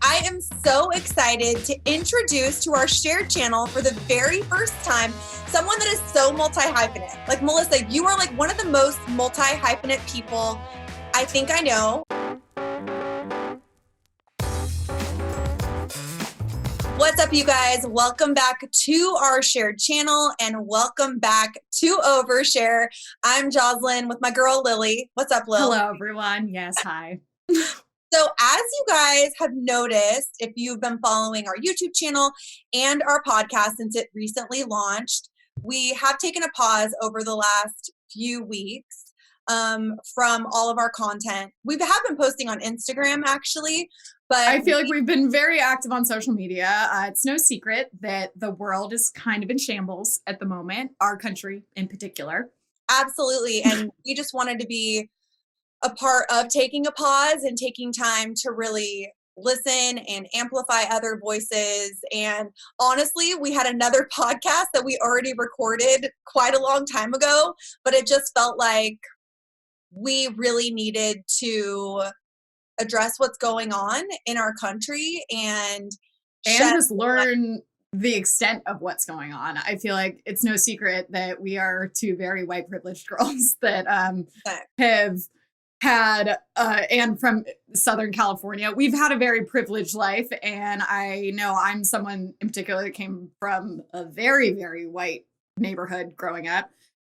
I am so excited to introduce to our shared channel for the very first time someone that is so multi-hyphenate. Like Melissa, you are like one of the most multi-hyphenate people I think I know. What's up, you guys? Welcome back to our shared channel and welcome back to Overshare. I'm Jocelyn with my girl Lily. What's up, Lil? Hello, everyone. Yes, hi. So as you guys have noticed, if you've been following our YouTube channel and our podcast since it recently launched, we have taken a pause over the last few weeks from all of our content. We have been posting on Instagram actually, but I feel like we've been very active on social media. It's no secret that the world is kind of in shambles at the moment, our country in particular. Absolutely. And we just wanted to be a part of taking a pause and taking time to really listen and amplify other voices. And honestly, we had another podcast that we already recorded quite a long time ago, but it just felt like we really needed to address what's going on in our country and just learn the extent of what's going on. I feel like it's no secret that we are two very white privileged girls that have had and from Southern California, we've had a very privileged life. And I know I'm someone in particular that came from a very, very white neighborhood growing up.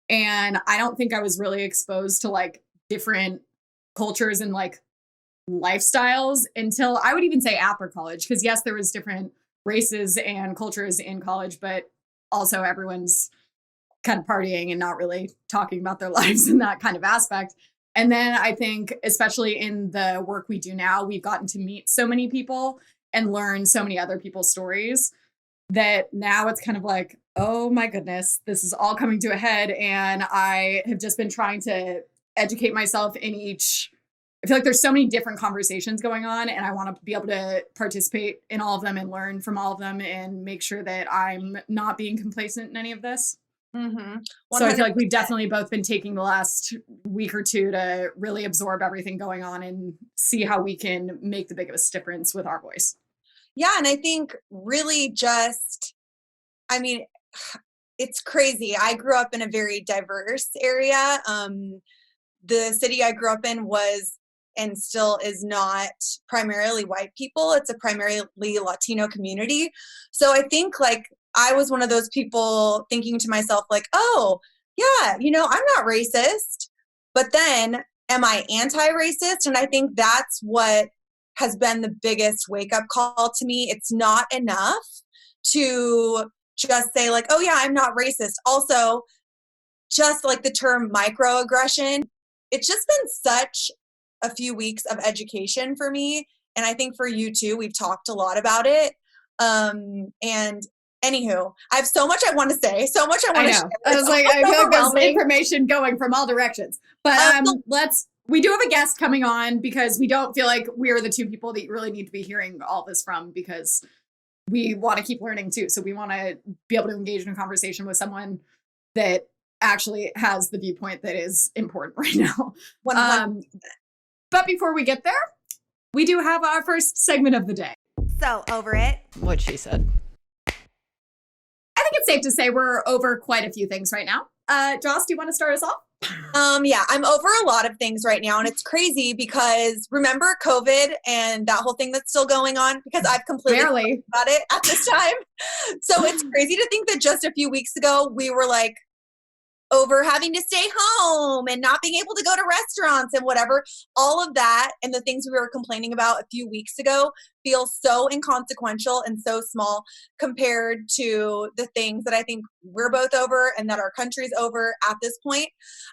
And I don't think I was really exposed to like different cultures and like lifestyles until I would even say after college. Because yes, there was different races and cultures in college, but also everyone's kind of partying and not really talking about their lives in that kind of aspect. And then I think, especially in the work we do now, we've gotten to meet so many people and learn so many other people's stories that now it's kind of like, oh my goodness, this is all coming to a head. And I have just been trying to educate myself in each. I feel like there's so many different conversations going on, and I want to be able to participate in all of them and learn from all of them and make sure that I'm not being complacent in any of this. Mm-hmm. So I feel like we've definitely both been taking the last week or two to really absorb everything going on and see how we can make the biggest difference with our voice. Yeah, and I think really just, I mean, it's crazy. I grew up in a very diverse area. The city I grew up in was and still is not primarily white people. It's a primarily Latino community. So I think like I was one of those people thinking to myself like, oh, yeah, I'm not racist. But then am I anti-racist? And I think that's what has been the biggest wake-up call to me. It's not enough to just say like, oh yeah, I'm not racist. Also, just like the term microaggression, it's just been such a few weeks of education for me. And I think for you too, we've talked a lot about it. And anywho, I have so much I want to say, so much I want to share. I was like, I feel like there's information going from all directions. But we do have a guest coming on because we don't feel like we're the two people that you really need to be hearing all this from, because we want to keep learning too. So we want to be able to engage in a conversation with someone that actually has the viewpoint that is important right now. But before we get there, we do have our first segment of the day. So over it. What she said. I think it's safe to say we're over quite a few things right now. Joss, do you want to start us off? Yeah, I'm over a lot of things right now, and it's crazy because remember COVID and that whole thing that's still going on, because I've completely forgotten about it at this time. So it's crazy to think that just a few weeks ago we were like over having to stay home and not being able to go to restaurants and whatever. All of that and the things we were complaining about a few weeks ago feel so inconsequential and so small compared to the things that I think we're both over and that our country's over at this point.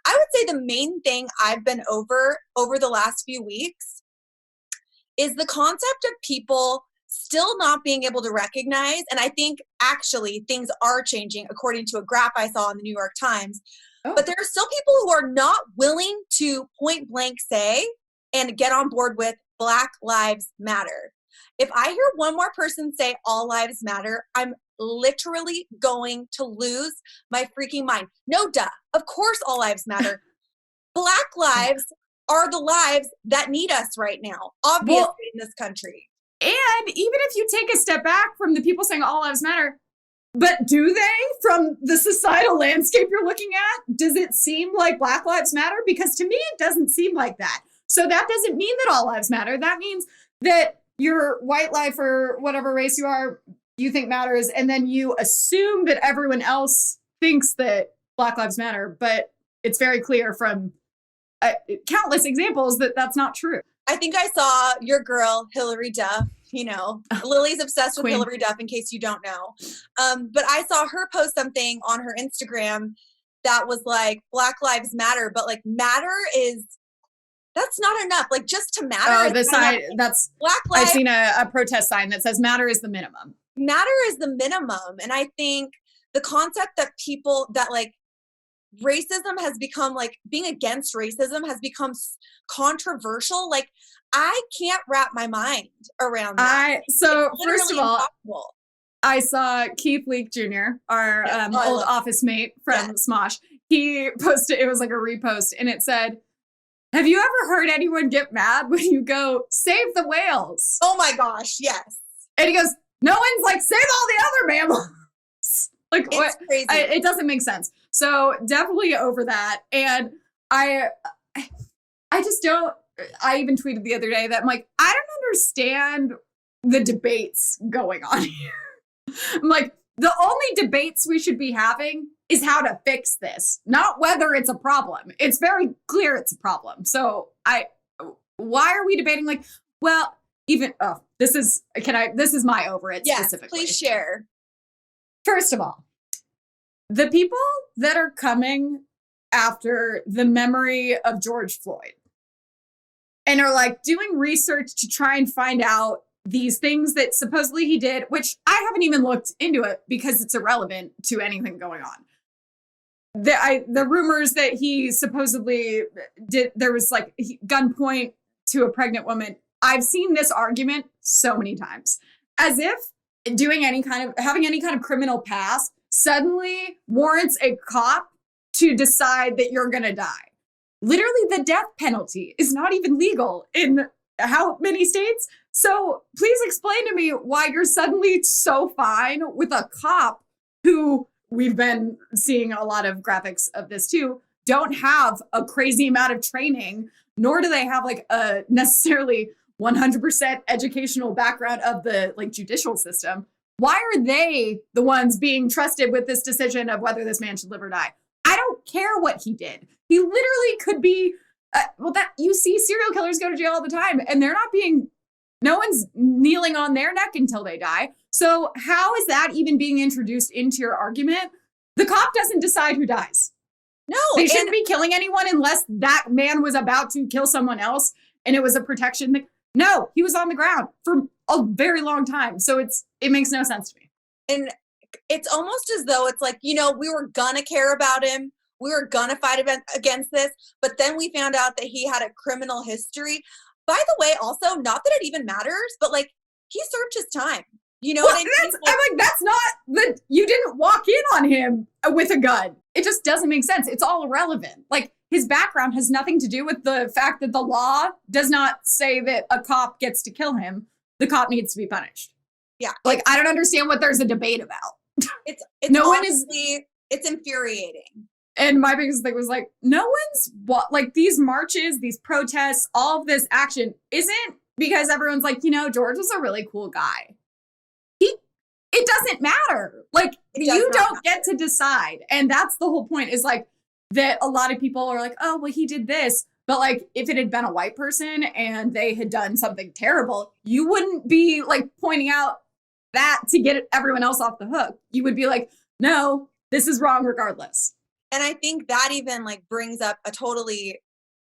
I would say the main thing I've been over the last few weeks is the concept of people still not being able to recognize, and I think actually things are changing according to a graph I saw in the New York Times, but there are still people who are not willing to point blank say and get on board with Black Lives Matter. If I hear one more person say all lives matter, I'm literally going to lose my freaking mind. No, duh. Of course all lives matter. Black lives are the lives that need us right now, obviously, in this country. And even if you take a step back from the people saying all lives matter, but do they, from the societal landscape you're looking at, does it seem like Black Lives Matter? Because to me, it doesn't seem like that. So that doesn't mean that all lives matter. That means that your white life or whatever race you are, you think matters. And then you assume that everyone else thinks that Black Lives Matter. But it's very clear from countless examples that that's not true. I think I saw your girl, Hillary Duff. You know, Lily's obsessed with Queen. Hillary Duff, in case you don't know. But I saw her post something on her Instagram that was like, Black Lives Matter, but like matter is, that's not enough. Like just to matter. Oh, the sign, that's, Black lives, I've seen a protest sign that says matter is the minimum. Matter is the minimum. And I think the concept that people, that like racism has become, like being against racism has become controversial. Like I can't wrap my mind around that. So first of all, impossible. I saw Keith Leak Jr., our old office mate from Smosh. He posted, it was like a repost, and it said, have you ever heard anyone get mad when you go, save the whales? Oh my gosh, yes. And he goes, no one's like, save all the other mammals. Like, it's what? Crazy. It doesn't make sense. So definitely over that. And I just don't, I even tweeted the other day that I'm like, I don't understand the debates going on here. I'm like, the only debates we should be having is how to fix this, not whether it's a problem. It's very clear it's a problem. So why are we debating like, well, even, this is my over it specifically. Please share. First of all, the people that are coming after the memory of George Floyd and are like doing research to try and find out these things that supposedly he did, which I haven't even looked into it because it's irrelevant to anything going on. The rumors that he suppostavely did, there was like gunpoint to a pregnant woman. I've seen this argument so many times, as if having any kind of criminal past suddenly warrants a cop to decide that you're going to die. Literally, the death penalty is not even legal in how many states? So please explain to me why you're suddenly so fine with a cop who, we've been seeing a lot of graphics of this too, don't have a crazy amount of training, nor do they have like a necessarily 100% educational background of the like judicial system. Why are they the ones being trusted with this decision of whether this man should live or die? I don't care what he did. He literally could be, that you see serial killers go to jail all the time and they're not being, no one's kneeling on their neck until they die. So how is that even being introduced into your argument? The cop doesn't decide who dies. No. They shouldn't be killing anyone unless that man was about to kill someone else and it was a protection thing. No, he was on the ground for a very long time. So it makes no sense to me. And it's almost as though it's like, you know, we were gonna care about him. We were gonna fight against this. But then we found out that he had a criminal history. By the way, also, not that it even matters, but like he served his time. You know what I mean? I'm like, that's not you didn't walk in on him with a gun. It just doesn't make sense. It's all irrelevant. Like his background has nothing to do with the fact that the law does not say that a cop gets to kill him. The cop needs to be punished. Yeah. Like, I don't understand what there's a debate about. It's it's infuriating. And my biggest thing was like, no one's like these marches, these protests, all of this action isn't because everyone's like, you know, George was a really cool guy. It doesn't matter. Like you don't get to decide. And that's the whole point is like that a lot of people are like, oh, well, he did this. But like if it had been a white person and they had done something terrible, you wouldn't be like pointing out that to get everyone else off the hook. You would be like, no, this is wrong regardless. And I think that even like brings up a totally,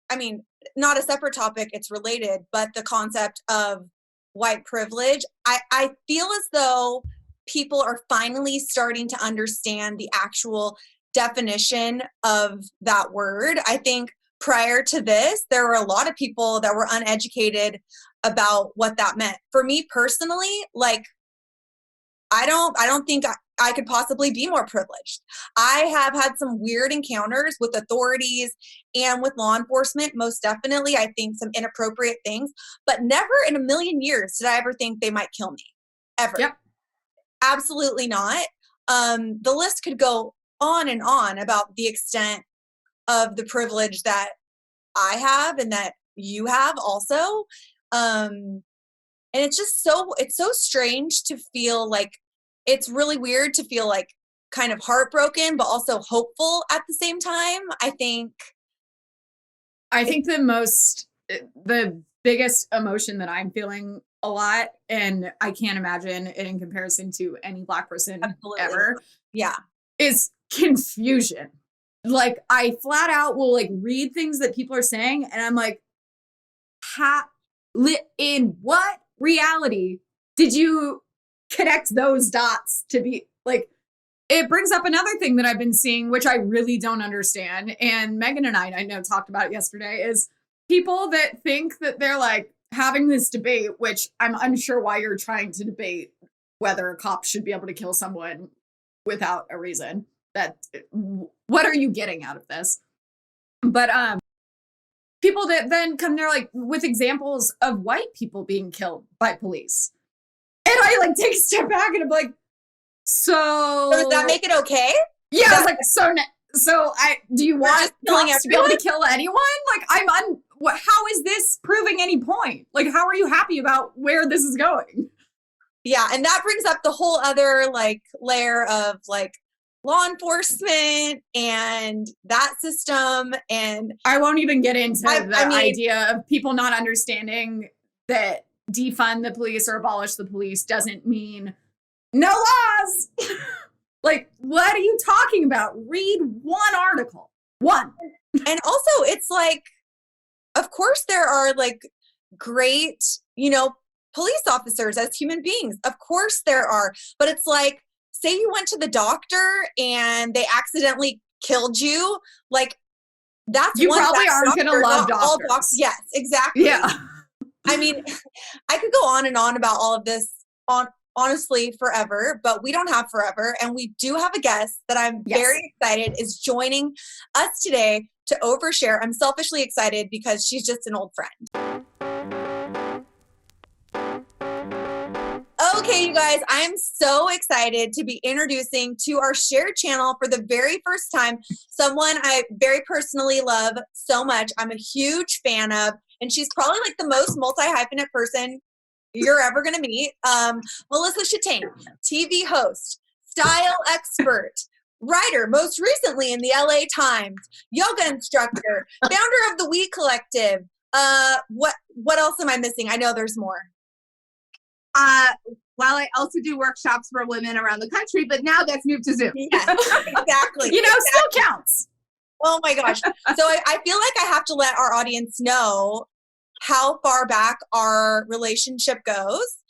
I mean, not a separate topic, it's related, but the concept of white privilege. I feel as though people are finally starting to understand the actual definition of that word. I think prior to this, there were a lot of people that were uneducated about what that meant. For me personally, like, I don't think I could possibly be more privileged. I have had some weird encounters with authorities and with law enforcement, most definitely. I think some inappropriate things, but never in a million years did I ever think they might kill me, ever. Yep. Absolutely not. The list could go on and on about the extent of the privilege that I have and that you have also. And it's just it's so strange to feel like, it's really weird to feel like kind of heartbroken, but also hopeful at the same time. I think the biggest emotion that I'm feeling a lot, and I can't imagine it in comparison to any Black person ever. Yeah. Is confusion. Like, I flat out will like read things that people are saying, and I'm like, in what reality did you connect those dots to be like? It brings up another thing that I've been seeing, which I really don't understand. And Megan and I know talked about it yesterday, is people that think that they're like having this debate, which I'm unsure why you're trying to debate whether a cop should be able to kill someone without a reason. What are you getting out of this? But people that then come there like with examples of white people being killed by police. And I like take a step back and I'm like, so does that make it okay? Yeah, I was like, so do you want cops to be able to kill anyone? Like, how is this proving any point? Like, how are you happy about where this is going? Yeah, and that brings up the whole other like layer of like law enforcement and that system. And I won't even get into the idea of people not understanding that defund the police or abolish the police doesn't mean no laws. Like, what are you talking about? Read one article. One. And also, it's like, of course there are like great, police officers as human beings. Of course there are. But it's like, say you went to the doctor and they accidentally killed you. Like, that's you probably aren't going to love doctors. Yes, exactly. Yeah. I mean, I could go on and on about all of this honestly forever, but we don't have forever. And we do have a guest that I'm very excited is joining us today to Overshare. I'm selfishly excited because she's just an old friend. Okay, you guys, I am so excited to be introducing to our shared channel for the very first time someone I very personally love so much. I'm a huge fan of, and she's probably like the most multi-hyphenate person you're ever going to meet. Melissa Chataigne, TV host, style expert, writer, most recently in the LA Times, yoga instructor, founder of the We Collective. What else am I missing? I know there's more. While I also do workshops for women around the country, but now that's moved to Zoom. Yes, exactly. Still counts. Oh my gosh. So I feel like I have to let our audience know how far back our relationship goes.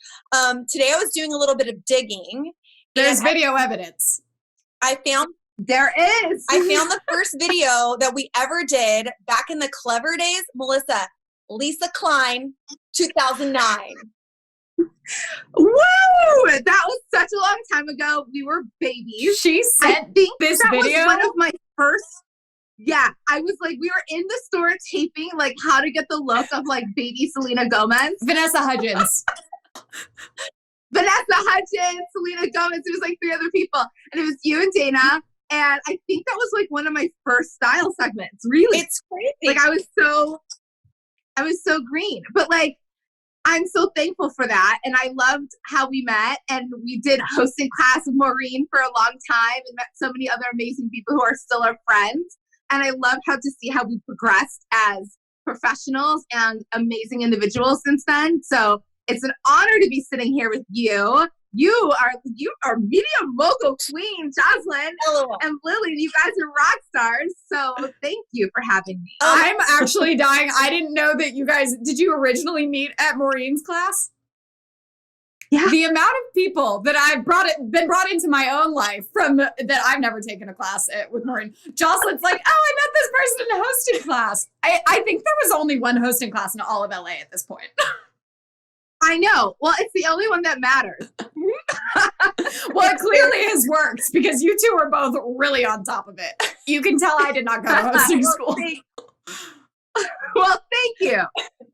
Today I was doing a little bit of digging. There's video evidence. There is. I found the first video that we ever did back in the clever days. Melissa, Lisa Klein, 2009. Woo! That was such a long time ago. We were babies. She sent this video. Was one of my first. Yeah, I was like, we were in the store taping like how to get the look of like baby Selena Gomez. Vanessa Hudgens. Selena Gomez. It was like 3 other people. And it was you and Dana. And I think that was like one of my first style segments. Really. It's crazy. Like I was so green. But like, I'm so thankful for that. And I loved how we met. And we did hosting class with Maureen for a long time and met so many other amazing people who are still our friends. And I love how to see how we progressed as professionals and amazing individuals since then. So it's an honor to be sitting here with you. You are media mogul queen, Jocelyn and Lily. You guys are rock stars. So thank you for having me. I'm actually dying. I didn't know that you guys, did you originally meet at Maureen's class? Yeah. The amount of people that I've been brought into my own life from that I've never taken a class with Maureen. Jocelyn's like, oh, I met this person in a hosting class. I think there was only one hosting class in all of LA at this point. I know. Well, it's the only one that matters. Well, it clearly has worked because you two are both really on top of it. You can tell I did not go to hosting school. Well, thank you.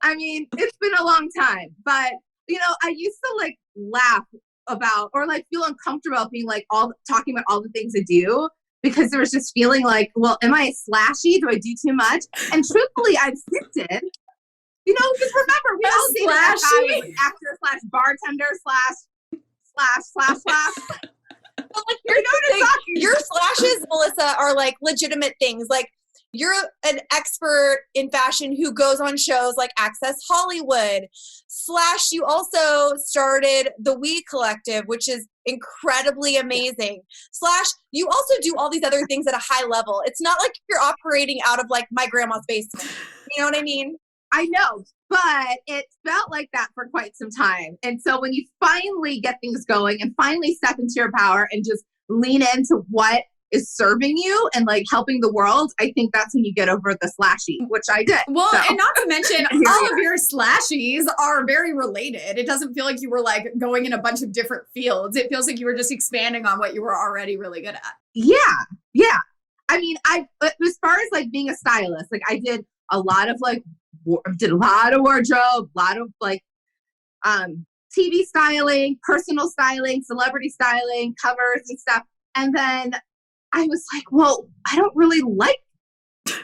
I mean, it's been a long time, but I used to like laugh about or like feel uncomfortable being like talking about all the things I do because there was just feeling like, well, am I slashy? Do I do too much? And truthfully, I've sifted. Just remember, we all dated that guy was like actor / bartender / But like your slashes, Melissa, are like legitimate things. Like you're an expert in fashion who goes on shows like Access Hollywood. / you also started the We Collective, which is incredibly amazing. / you also do all these other things at a high level. It's not like you're operating out of like my grandma's basement. You know what I mean? I know, but it felt like that for quite some time. And so when you finally get things going and finally step into your power and just lean into what is serving you and like helping the world, I think that's when you get over the slashy, which I did. Well, and not to mention all of your slashies are very related. It doesn't feel like you were like going in a bunch of different fields. It feels like you were just expanding on what you were already really good at. Yeah. I mean, as far as like being a stylist, like I did a lot of wardrobe, a lot of like TV styling, personal styling, celebrity styling, covers and stuff. And then I was like, well, I don't really like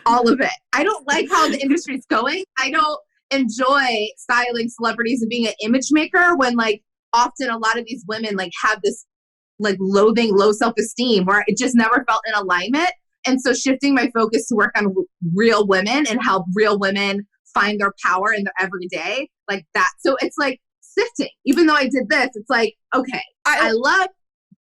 all of it. I don't like how the industry's going. I don't enjoy styling celebrities and being an image maker when like often a lot of these women like have this like loathing, low self-esteem where it just never felt in alignment. And so shifting my focus to work on real women and help real women find their power in their everyday, like that. So it's like sifting. Even though I did this, it's like, okay, I love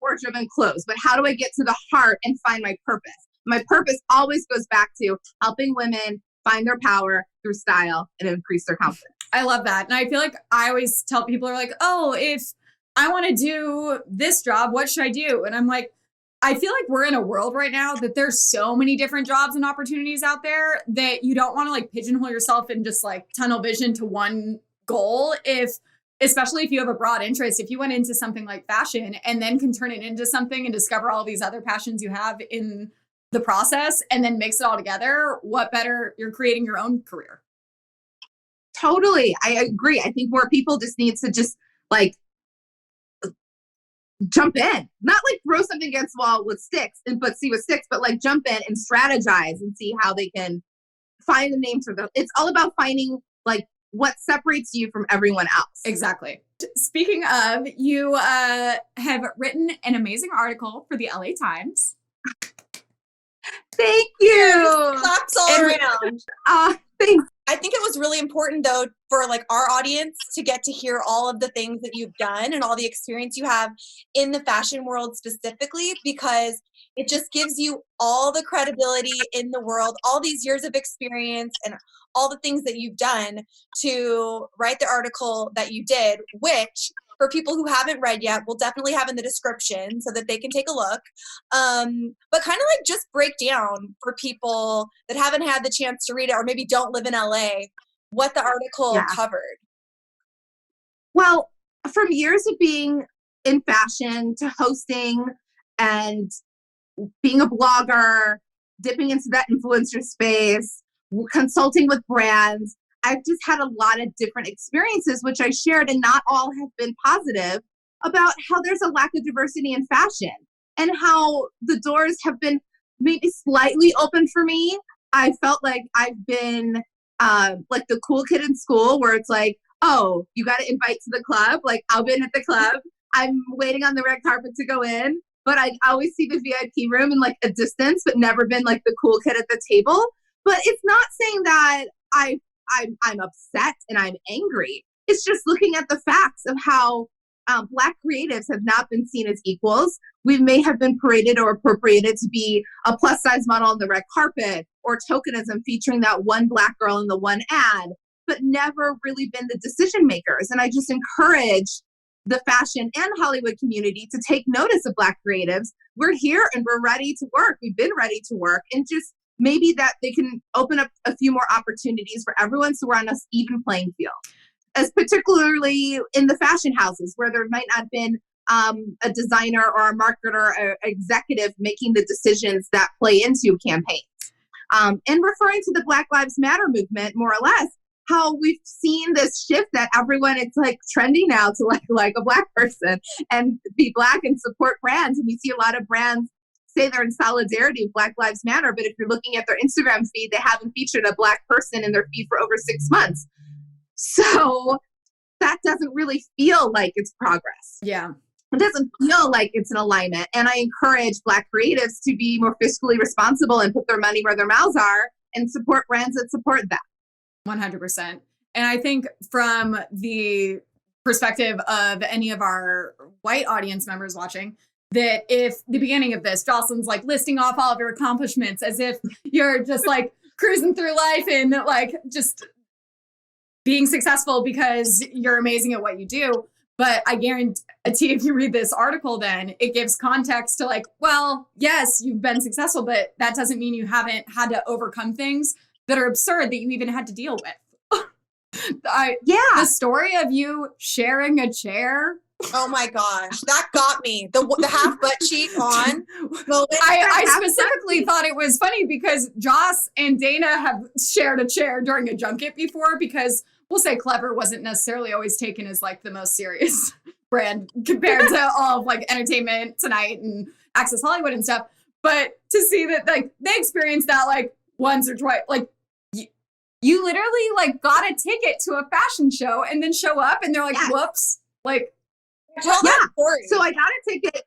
wardrobe and clothes, but how do I get to the heart and find my purpose? My purpose always goes back to helping women find their power through style and increase their confidence. I love that. And I feel like I always tell people are like, oh, if I want to do this job, what should I do? And I'm like, I feel like we're in a world right now that there's so many different jobs and opportunities out there that you don't want to like pigeonhole yourself and just like tunnel vision to one goal. Especially if you have a broad interest, if you went into something like fashion and then can turn it into something and discover all these other passions you have in the process and then mix it all together, what better? You're creating your own career. Totally. I agree. I think more people just need to just like jump in, not like throw something against the wall with sticks but see what sticks, but like jump in and strategize and see how they can find the names for them. It's all about finding like what separates you from everyone else. Exactly. Speaking of, you have written an amazing article for the LA Times. Thank you. Claps all around. Thanks. I think it was really important though for like our audience to get to hear all of the things that you've done and all the experience you have in the fashion world specifically, because it just gives you all the credibility in the world, all these years of experience and all the things that you've done to write the article that you did, which for people who haven't read yet, we'll definitely have in the description so that they can take a look. But kind of like just break down for people that haven't had the chance to read it or maybe don't live in LA, what the article covered. Well, from years of being in fashion to hosting and being a blogger, dipping into that influencer space, consulting with brands, I've just had a lot of different experiences, which I shared, and not all have been positive, about how there's a lack of diversity in fashion and how the doors have been maybe slightly open for me. I felt like I've been like the cool kid in school where it's like, oh, you got to invite to the club. Like I've been at the club. I'm waiting on the red carpet to go in, but I always see the VIP room in like a distance, but never been like the cool kid at the table. But it's not saying that I'm upset and I'm angry. It's just looking at the facts of how Black creatives have not been seen as equals. We may have been paraded or appropriated to be a plus size model on the red carpet or tokenism featuring that one Black girl in the one ad, but never really been the decision makers. And I just encourage the fashion and Hollywood community to take notice of Black creatives. We're here and we're ready to work. We've been ready to work, and just maybe that they can open up a few more opportunities for everyone so we're on an even playing field. As particularly in the fashion houses where there might not have been a designer or a marketer or executive making the decisions that play into campaigns. And referring to the Black Lives Matter movement, more or less, how we've seen this shift that everyone, it's like trendy now to like a Black person and be Black and support brands. And you see a lot of brands say they're in solidarity with Black Lives Matter, but if you're looking at their Instagram feed, they haven't featured a Black person in their feed for over 6 months. So that doesn't really feel like it's progress. Yeah. It doesn't feel like it's an alignment. And I encourage Black creatives to be more fiscally responsible and put their money where their mouths are and support brands that support them. 100%. And I think from the perspective of any of our white audience members watching, that if the beginning of this, Jocelyn's like listing off all of your accomplishments as if you're just like cruising through life and like just being successful because you're amazing at what you do. But I guarantee if you read this article, then it gives context to like, well, yes, you've been successful, but that doesn't mean you haven't had to overcome things that are absurd that you even had to deal with. The story of you sharing a chair. Oh my gosh, that got me. The half butt cheek on moment. I specifically thought it was funny because Joss and Dana have shared a chair during a junket before, because we'll say Clever wasn't necessarily always taken as like the most serious brand compared to all of like Entertainment Tonight and Access Hollywood and stuff. But to see that like they experienced that like once or twice, like you literally like got a ticket to a fashion show and then show up and they're like, whoops, like. Well, so I got a ticket.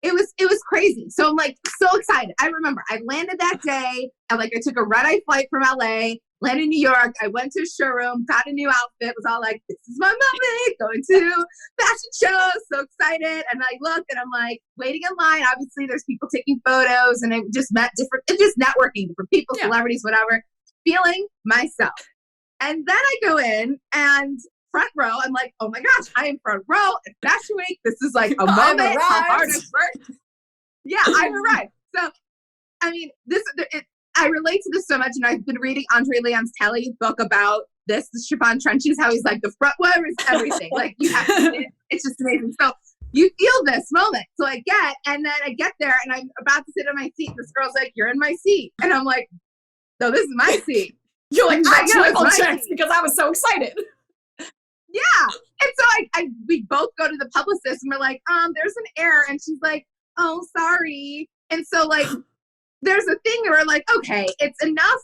It was crazy. So I'm like so excited. I remember I landed that day and like I took a red-eye flight from LA, landed in New York. I went to a showroom, got a new outfit, was all like, this is my moment, going to fashion shows, so excited. And I look and I'm like waiting in line. Obviously there's people taking photos and I just met just networking, different people, celebrities, whatever, feeling myself. And then I go in and front row, I'm like, oh my gosh, I am front row at Fashion Week. This is like a moment. How hard I've worked. Yeah, I've arrived. So, I mean, I relate to this so much, and I've been reading Andre Leon's Kelly book about this, the chiffon trenches, how he's like, the front row is everything. Like, you have to see it. It's just amazing. So, you feel this moment. So I get there, and I'm about to sit in my seat. This girl's like, you're in my seat. And I'm like, no, this is my seat. You're like, I triple checked because I was so excited. Yeah. And so we both go to the publicist and we're like, there's an error. And she's like, oh, sorry. And so like, there's a thing where we're like, okay, it's enough.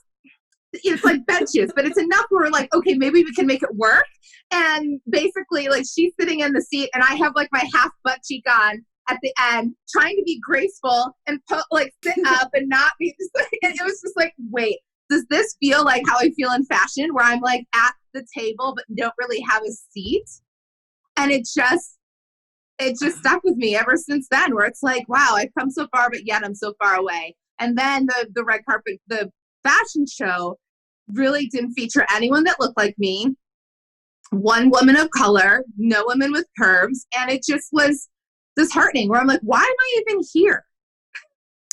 It's like benches, but it's enough where we're like, okay, maybe we can make it work. And basically like she's sitting in the seat and I have like my half butt cheek on at the end, trying to be graceful and sit up and not be just like, and it was just like, wait, does this feel like how I feel in fashion where I'm like at the table but don't really have a seat? And it just stuck with me ever since then, where it's like, wow, I've come so far but yet I'm so far away. And then the red carpet, the fashion show really didn't feature anyone that looked like me, one woman of color, no women with curves, and it just was disheartening where I'm like, why am I even here?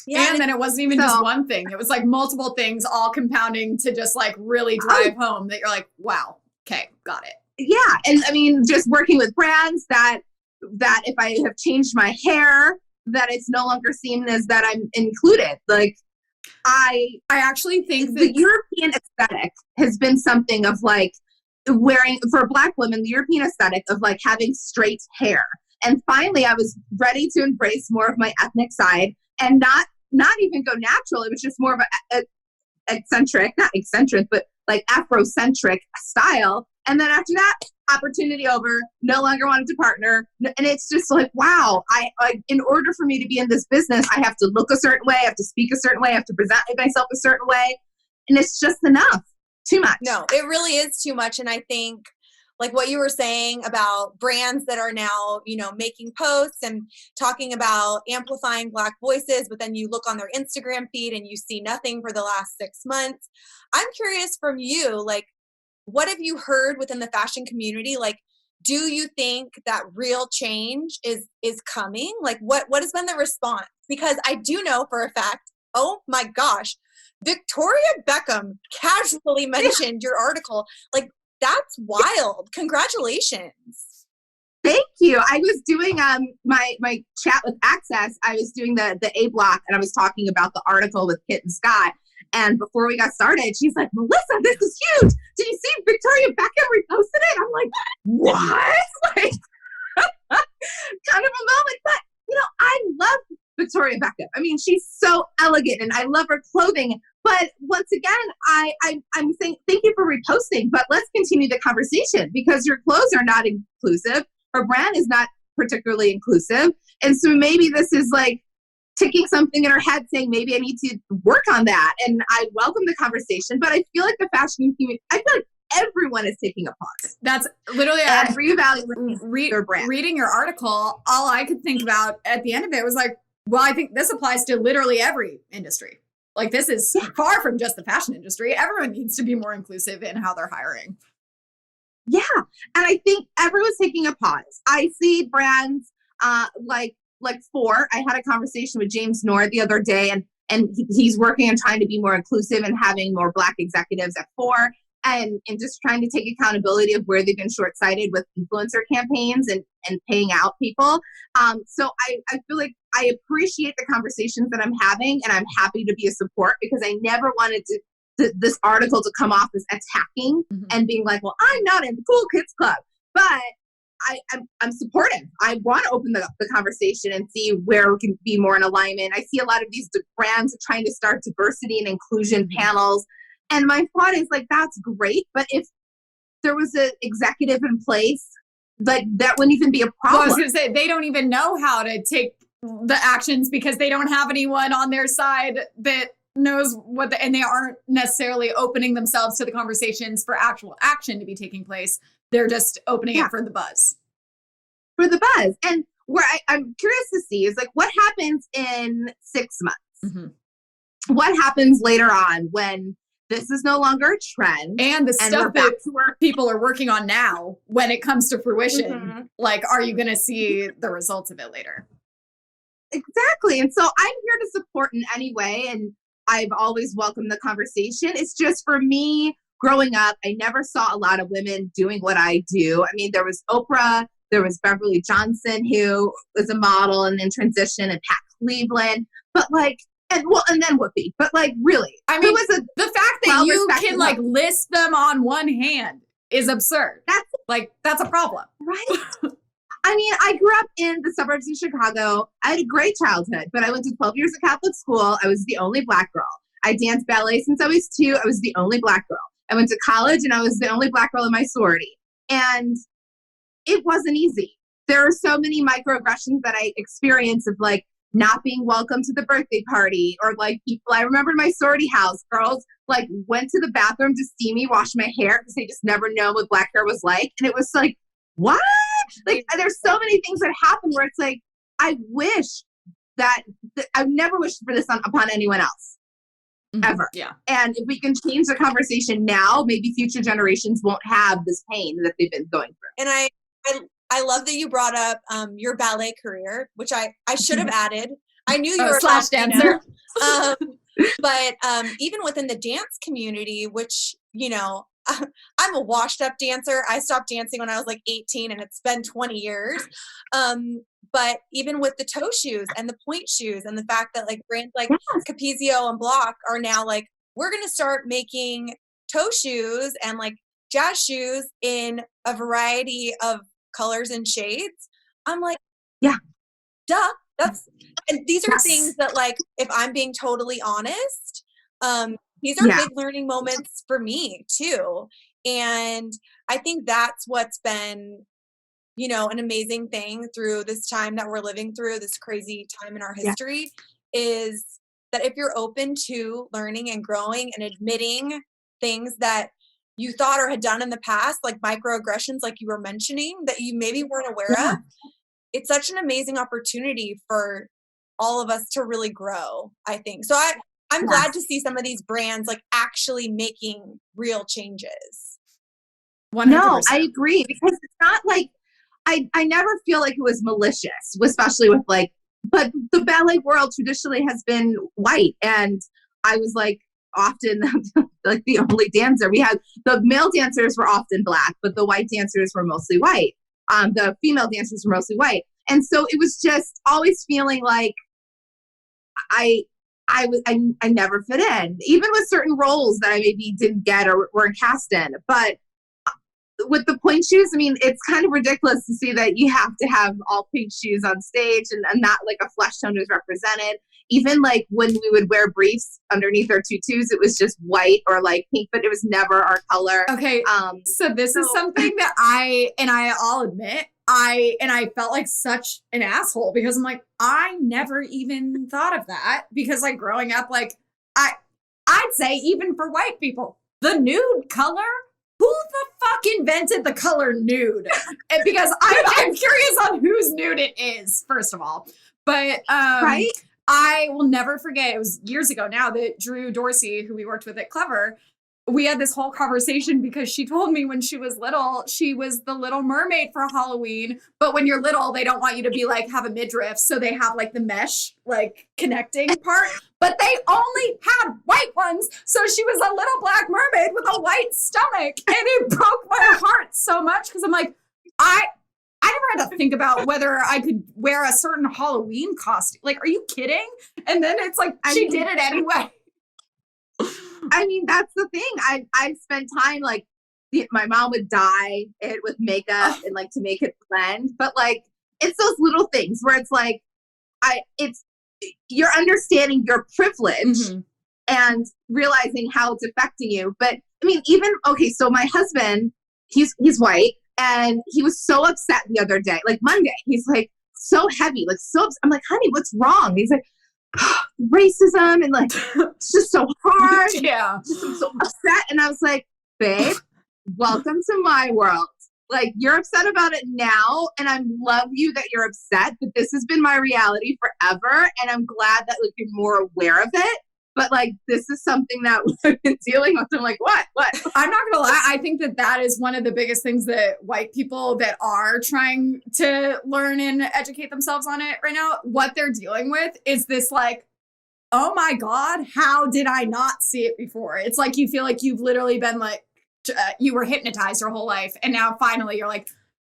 Yeah, and then it wasn't even just one thing. It was like multiple things all compounding to just like really drive home that you're like, wow, okay, got it. Yeah. And I mean, just working with brands that if I have changed my hair, that it's no longer seen as that I'm included. Like I actually think the European aesthetic has been something of like wearing, for Black women, the European aesthetic of like having straight hair. And finally I was ready to embrace more of my ethnic side and not even go natural. It was just more of a eccentric, not eccentric, but like Afrocentric style. And then after that, opportunity over, no longer wanted to partner. And it's just like, wow, I in order for me to be in this business, I have to look a certain way, I have to speak a certain way, I have to present myself a certain way. And it's just enough. Too much. No, it really is too much. And I think like what you were saying about brands that are now, making posts and talking about amplifying Black voices, but then you look on their Instagram feed and you see nothing for the last 6 months. I'm curious from you, like, what have you heard within the fashion community? Like, do you think that real change is coming? Like, what has been the response? Because I do know for a fact, oh my gosh, Victoria Beckham casually mentioned your article. Like, that's wild. Congratulations. Thank you. I was doing my chat with Access. I was doing the A block, and I was talking about the article with Kit and Scott. And before we got started, she's like, Melissa, this is huge. Did you see Victoria Beckham reposted it? I'm like, what? Like, kind of a moment. But, I love Victoria Beckham. I mean, she's so elegant, and I love her clothing. But once again, I'm saying thank you for reposting, but let's continue the conversation, because your clothes are not inclusive. Her brand is not particularly inclusive. And so maybe this is like ticking something in her head saying, maybe I need to work on that. And I welcome the conversation, but I feel like the fashion community, I feel like everyone is taking a pause. That's literally and reevaluating their brand. Reading your article, all I could think about at the end of it was like, well, I think this applies to literally every industry. Like, this is far from just the fashion industry. Everyone needs to be more inclusive in how they're hiring. Yeah. And I think everyone's taking a pause. I see brands like Four. I had a conversation with James Nord the other day, and he's working on trying to be more inclusive and having more Black executives at Four, and just trying to take accountability of where they've been short-sighted with influencer campaigns and paying out people. So I feel like I appreciate the conversations that I'm having, and I'm happy to be a support, because I never wanted this article to come off as attacking and being like, well, I'm not in the cool kids club, but I'm supportive. I want to open the conversation and see where we can be more in alignment. I see a lot of these brands trying to start diversity and inclusion panels. And my thought is like, that's great. But if there was an executive in place, like, that wouldn't even be a problem. Well, I was going to say, they don't even know how to take the actions, because they don't have anyone on their side that knows and they aren't necessarily opening themselves to the conversations for actual action to be taking place. They're just opening it for the buzz. For the buzz. And where I'm curious to see is like, what happens in 6 months? What happens later on when this is no longer a trend? And the stuff that people are working on now, when it comes to fruition, like, are you going to see the results of it later? Exactly. And so I'm here to support in any way. And I've always welcomed the conversation. It's just, for me, growing up, I never saw a lot of women doing what I do. I mean, there was Oprah, there was Beverly Johnson, who was a model and then transitioned, and Pat Cleveland. But like, and then Whoopi. But like, really, I mean, the fact that you can like list them on one hand is absurd. That's a problem. Right? I mean, I grew up in the suburbs of Chicago. I had a great childhood, but I went to 12 years of Catholic school. I was the only Black girl. I danced ballet since I was 2. I was the only Black girl. I went to college, and I was the only Black girl in my sorority. And it wasn't easy. There are so many microaggressions that I experienced, of like not being welcome to the birthday party, or like people. I remember in my sorority house, girls like went to the bathroom to see me wash my hair, because they just never know what Black hair was like. And it was like, what? Like, there's so many things that happen where it's like, I wish that I've never wished for this upon anyone else. Ever. Yeah. And if we can change the conversation now, maybe future generations won't have this pain that they've been going through. And I love that you brought up your ballet career, which I should have added. I knew you were a slash dancer. But even within the dance community, which, I'm a washed up dancer. I stopped dancing when I was like 18, and it's been 20 years. But even with the toe shoes and the point shoes, and the fact that like brands like Capezio and Block are now like, we're going to start making toe shoes and like jazz shoes in a variety of colors and shades. I'm like, yeah, duh. And these are things that, like, if I'm being totally honest, these are big learning moments for me too. And I think that's what's been, an amazing thing through this time that we're living through, this crazy time in our history, is that if you're open to learning and growing and admitting things that you thought or had done in the past, like microaggressions, like you were mentioning, that you maybe weren't aware of, it's such an amazing opportunity for all of us to really grow, I think. So I'm glad to see some of these brands like actually making real changes. 100%. No, I agree, because it's not like, I never feel like it was malicious, especially with like, but the ballet world traditionally has been white. And I was like often like the only dancer. We had the male dancers were often Black, but the white dancers were mostly white. The female dancers were mostly white. And so it was just always feeling like I never fit in, even with certain roles that I maybe didn't get or weren't cast in. But with the pointe shoes, I mean, it's kind of ridiculous to see that you have to have all pink shoes on stage and not like a flesh tone is represented. Even like when we would wear briefs underneath our tutus, it was just white or like pink, but it was never our color. Okay. So this is something that I'll admit, I felt like such an asshole because I'm like, I never even thought of that because like growing up, like I'd say even for white people, the nude color, who the fuck invented the color nude? Because I'm curious on whose nude it is, first of all. But right? I will never forget, it was years ago now that Drew Dorsey, who we worked with at Clever, we had this whole conversation because she told me when she was little, she was the Little Mermaid for Halloween. But when you're little, they don't want you to be like, have a midriff. So they have like the mesh, like connecting part, but they only had white ones. So she was a little black mermaid with a white stomach. And it broke my heart so much because I'm like, I never had to think about whether I could wear a certain Halloween costume. Like, are you kidding? And then it's like, she did it anyway. I mean, that's the thing. I've spent time like my mom would dye it with makeup and like to make it blend, but like it's those little things where it's like you're understanding your privilege and realizing how it's affecting you. But I mean, even so my husband, he's white, and he was so upset the other day, like Monday. He's like so heavy, like so upset. I'm like, honey, what's wrong? He's like, racism and like it's just so hard. Yeah. I'm so upset. And I was like, babe, welcome to my world. Like, you're upset about it now, and I love you that you're upset, but this has been my reality forever, and I'm glad that like you're more aware of it. But like, this is something that we've been dealing with. I'm like, what? I'm not gonna lie. I think that is one of the biggest things that white people that are trying to learn and educate themselves on it right now, what they're dealing with is this like, oh my God, how did I not see it before? It's like, you feel like you've literally been like, you were hypnotized your whole life. And now finally you're like,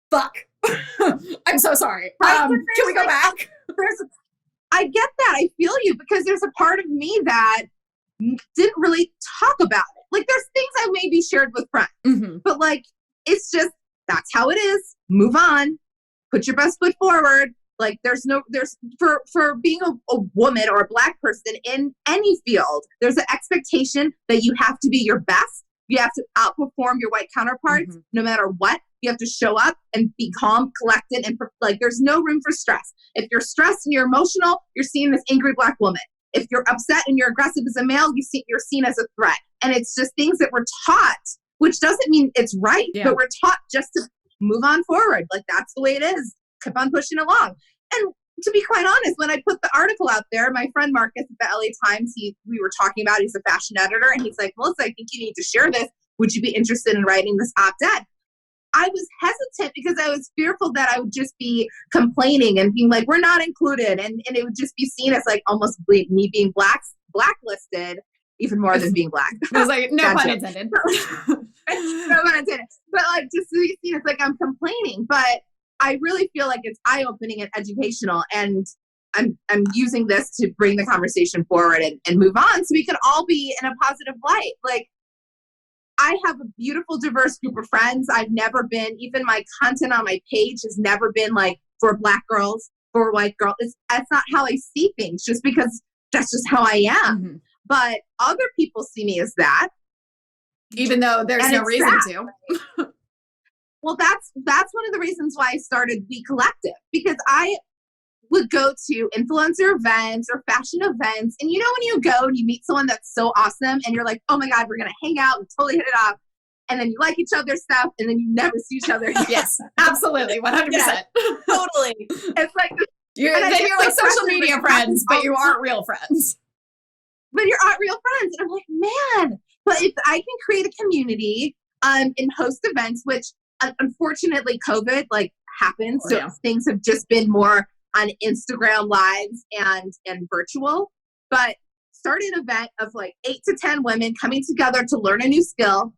fuck, I'm so sorry. Can we go back? I get that. I feel you, because there's a part of me that didn't really talk about it. Like, there's things I maybe shared with friends, but like, it's just, that's how it is. Move on. Put your best foot forward. Like, there's for being a woman or a Black person in any field, there's an expectation that you have to be your best. You have to outperform your white counterparts no matter what. You have to show up and be calm, collected, and like, there's no room for stress. If you're stressed and you're emotional, you're seen as angry Black woman. If you're upset and you're aggressive as a male, you're seen as a threat. And it's just things that we're taught, which doesn't mean it's right, but we're taught just to move on forward. Like, that's the way it is. Keep on pushing along. And to be quite honest, when I put the article out there, my friend Marcus at the LA Times, we were talking about, he's a fashion editor, and he's like, Melissa, I think you need to share this. Would you be interested in writing this op-ed? I was hesitant because I was fearful that I would just be complaining and being like, we're not included. And it would just be seen as like almost me being blacklisted even more than being Black. I was like, no pun intended. No pun intended. But like, just to be seen as like I'm complaining. But I really feel like it's eye-opening and educational. And I'm using this to bring the conversation forward and move on so we can all be in a positive light. Like, I have a beautiful, diverse group of friends. I've never been, even my content on my page has never been like for Black girls, for white girls. That's not how I see things, just because that's just how I am. But other people see me as that. Even though there's no reason to. Well, that's one of the reasons why I started We Collective, because I would go to influencer events or fashion events. And you know, when you go and you meet someone that's so awesome and you're like, oh my God, we're going to hang out and totally hit it off. And then you like each other's stuff and then you never see each other again. Yes, absolutely. 100%. Yes, totally. It's like, you're like social media friends, but you aren't real friends. But you aren't real friends. And I'm like, man, but if I can create a community and host events, which unfortunately COVID like happened. So things have just been more on Instagram lives and virtual, but started an event of like 8 to 10 women coming together to learn a new skill.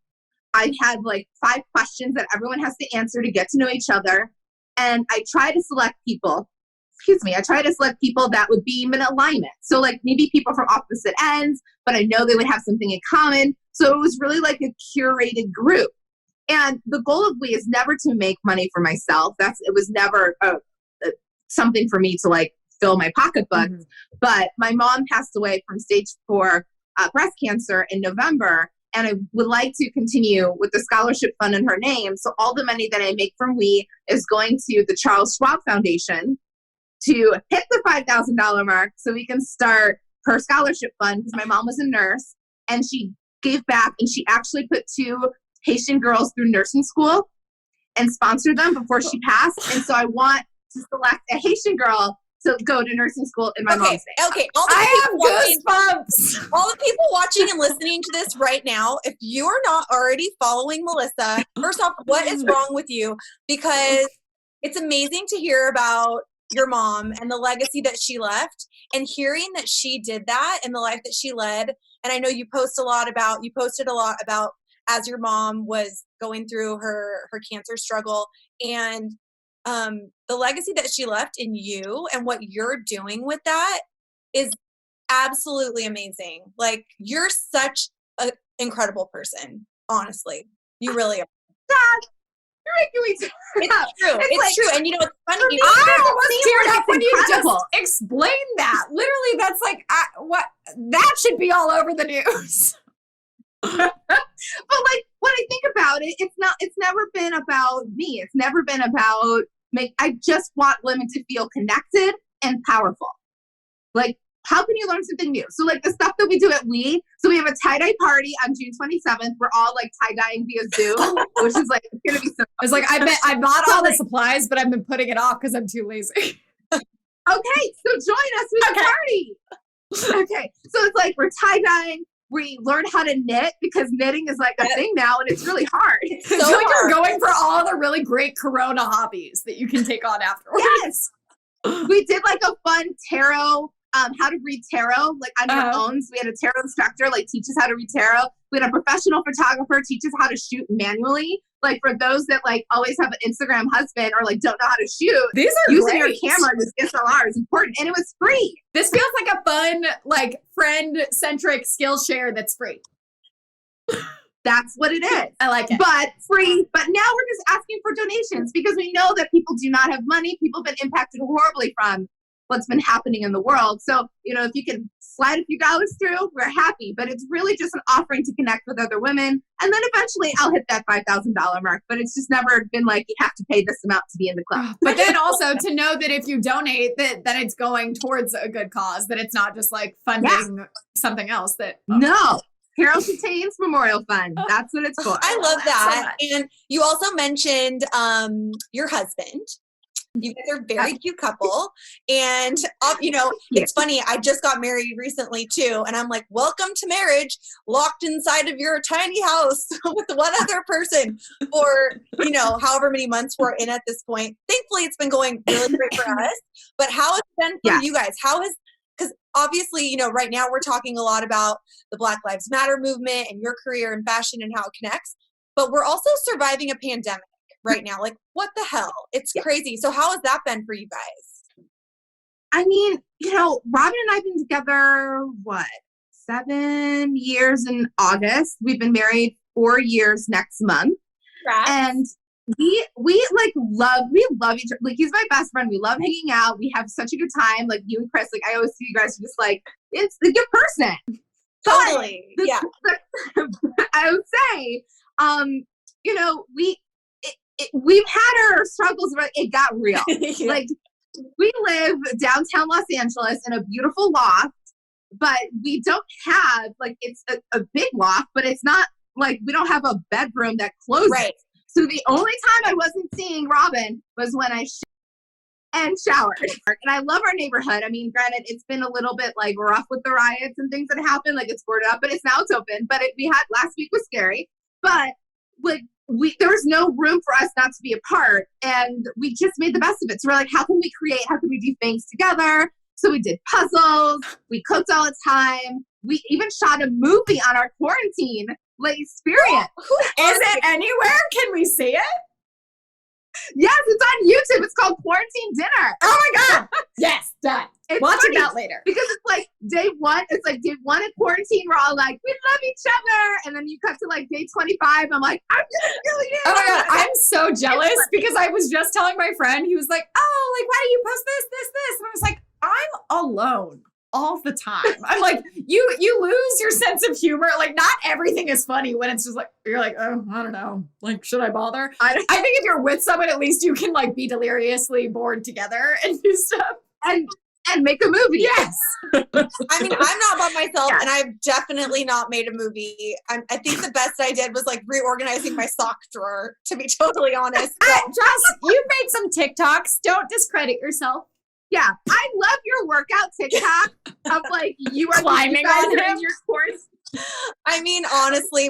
I had like 5 questions that everyone has to answer to get to know each other. And I try to select people that would be in alignment. So like maybe people from opposite ends, but I know they would have something in common. So it was really like a curated group. And the goal of We is never to make money for myself. It was never something for me to like fill my pocketbook. Mm-hmm. But my mom passed away from stage 4 breast cancer in November. And I would like to continue with the scholarship fund in her name. So all the money that I make from We is going to the Charles Schwab Foundation to hit the $5,000 mark so we can start her scholarship fund, because my mom was a nurse and she gave back, and she actually put 2 Haitian girls through nursing school and sponsored them before she passed. And so I want to select a Haitian girl to go to nursing school in my mom's name. Okay. I have goosebumps. All the people watching and listening to this right now, if you are not already following Melissa, first off, what is wrong with you? Because it's amazing to hear about your mom and the legacy that she left, and hearing that she did that and the life that she led. And I know you posted a lot about as your mom was going through her cancer struggle, and the legacy that she left in you and what you're doing with that is absolutely amazing. Like, you're such an incredible person, honestly. You really are. You're making me It's true. It's true. And you know, it's funny. I almost teared up when you just explained that. Literally, that's like, what? That should be all over the news. But like, when I think about it, it's never been about me. It's never been about I just want women to feel connected and powerful. Like, how can you learn something new? So like the stuff that we do at so we have a tie-dye party on June 27th. We're all like tie-dyeing via Zoom, which is like, it's going to be so I was like, I bought all the supplies, but I've been putting it off because I'm too lazy. Okay, so join us with the party. Okay, so it's like we're tie-dyeing. We learn how to knit, because knitting is like a thing now, and it's really hard. So like you're going for all the really great Corona hobbies that you can take on afterwards. Yes. We did like a fun tarot, how to read tarot, like on your own. So we had a tarot instructor like teach us how to read tarot. We had a professional photographer teach us how to shoot manually. Like for those that like always have an Instagram husband or like don't know how to shoot, these are using great. your camera with DSLR is important, and it was free. This feels like a fun, like friend-centric Skillshare that's free. That's what it is. I like it. But free. But now we're just asking for donations, because we know that people do not have money. People have been impacted horribly from what's been happening in the world. So, you know, if you can slide a few dollars through, we're happy. But it's really just an offering to connect with other women. And then eventually I'll hit that $5,000 mark. But it's just never been like, you have to pay this amount to be in the club. But then also to know that if you donate, that it's going towards a good cause, that it's not just like funding something else. No. Carol Chataigne's Memorial Fund. That's what it's for. I love that. So and you also mentioned your husband. You guys are a very cute couple. And, you know, it's funny. I just got married recently too. And I'm like, welcome to marriage, locked inside of your tiny house with one other person for, you know, however many months we're in at this point. Thankfully, it's been going really great for us. But how has it been for you guys? Because obviously, you know, right now we're talking a lot about the Black Lives Matter movement and your career in fashion and how it connects. But we're also surviving a pandemic right now. Like, what the hell? It's crazy. So how has that been for you guys? I mean, you know, Robin and I have been together, 7 years in August. We've been married 4 years next month. Right. And we love each other. Like, he's my best friend. We love hanging out. We have such a good time. Like, you and Chris, like, I always see you guys just like, it's a good person. Totally. Yeah. I would say, you know, we've had our struggles, but it got real. Like, we live downtown Los Angeles in a beautiful loft, but we don't have, like, it's a big loft, but it's not like, we don't have a bedroom that closes. Right. So the only time I wasn't seeing Robin was when I showered. And I love our neighborhood. I mean, granted, it's been a little bit like rough with the riots and things that happened. Like, it's boarded up, but it's open. But last week was scary. But like, there was no room for us not to be apart, and we just made the best of it. So we're like, how can we create? How can we do things together? So we did puzzles. We cooked all the time. We even shot a movie on our quarantine experience. Is it anywhere? Can we see it? Yes, it's on YouTube. It's called Quarantine Dinner. Oh my God. Yes, done. Watching that later. Because it's like day one of quarantine, we're all like, we love each other. And then you cut to like day 25, I'm like, I'm gonna kill you. Oh my God, I'm so jealous because I was just telling my friend, he was like, oh, like, why do you post this? And I was like, I'm alone all the time. I'm like, you lose your sense of humor. Like, not everything is funny when it's just like, you're like, oh, I don't know. Like, should I bother? I think if you're with someone, at least you can like be deliriously bored together and do stuff. And make a movie. Yes. I mean, I'm not by myself, and I've definitely not made a movie. I think the best I did was like reorganizing my sock drawer, to be totally honest. Jess, you made some TikToks. Don't discredit yourself. Yeah, I love your workout TikTok of like you are climbing on him in your course. I mean, honestly,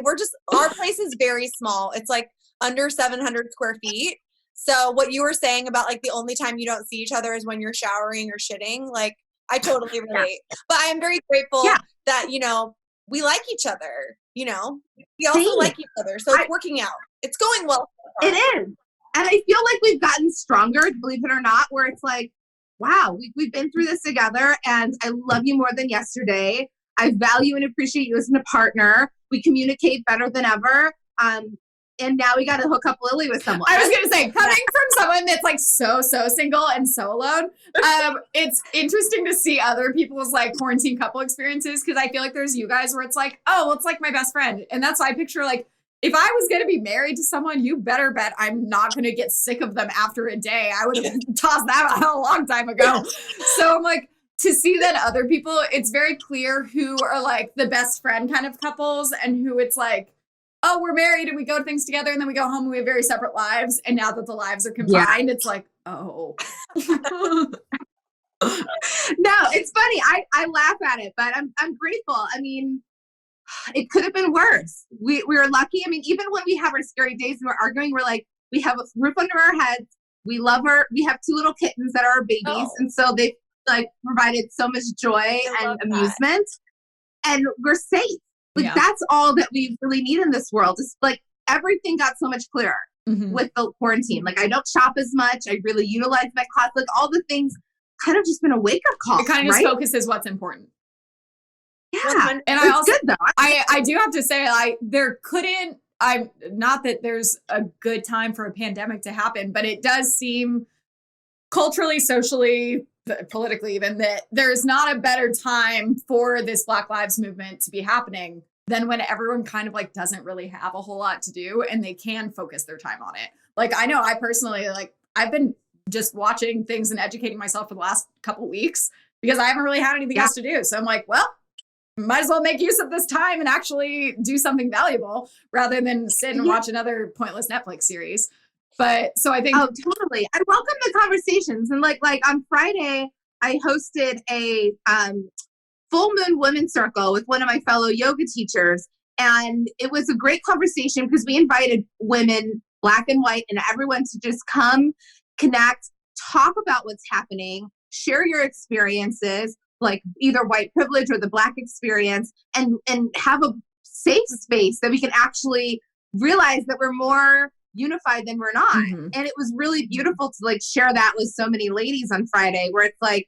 our place is very small. It's like under 700 square feet. So what you were saying about like the only time you don't see each other is when you're showering or shitting, like I totally relate. But I am very grateful that, you know, we like each other, you know, we also like each other. So it's working out. It's going well. It is. And I feel like we've gotten stronger, believe it or not, where it's like, wow, we've been through this together and I love you more than yesterday. I value and appreciate you as a partner. We communicate better than ever. And now we got to hook up Lily with someone. I was going to say, coming from someone that's like so single and so alone, it's interesting to see other people's like quarantine couple experiences. Cause I feel like there's you guys where it's like, oh, well, it's like my best friend. And that's why I picture like, if I was going to be married to someone, you better bet I'm not going to get sick of them after a day. I would have tossed that out a long time ago. So I'm like, to see that other people, it's very clear who are like the best friend kind of couples and who it's like, oh, we're married and we go to things together and then we go home and we have very separate lives. And now that the lives are combined, it's like, oh. No, it's funny. I laugh at it, but I'm grateful. I mean, it could have been worse. We were lucky. I mean, even when we have our scary days and we're arguing, we're like, we have a roof under our heads. We love her. We have 2 little kittens that are our babies. Oh. And so they like provided so much joy and amusement. And we're safe. Like that's all that we really need in this world. It's like everything got so much clearer with the quarantine. Like I don't shop as much. I really utilize my class. Like all the things kind of just been a wake up call. It kind of just focuses what's important. Yeah. And I also, good though. I do have to say, I'm not that there's a good time for a pandemic to happen, but it does seem culturally, socially, politically even, that there's not a better time for this Black Lives Movement to be happening than when everyone kind of like doesn't really have a whole lot to do and they can focus their time on it. Like I know I personally, like I've been just watching things and educating myself for the last couple weeks because I haven't really had anything else to do. So I'm like, well, might as well make use of this time and actually do something valuable rather than sit and watch another pointless Netflix series. But so I think totally. I welcome the conversations. And like on Friday, I hosted a full moon women's circle with one of my fellow yoga teachers. And it was a great conversation because we invited women, Black and white, and everyone to just come, connect, talk about what's happening, share your experiences, like either white privilege or the Black experience, and have a safe space that we can actually realize that we're more unified than we're not. And it was really beautiful to like share that with so many ladies on Friday, where it's like,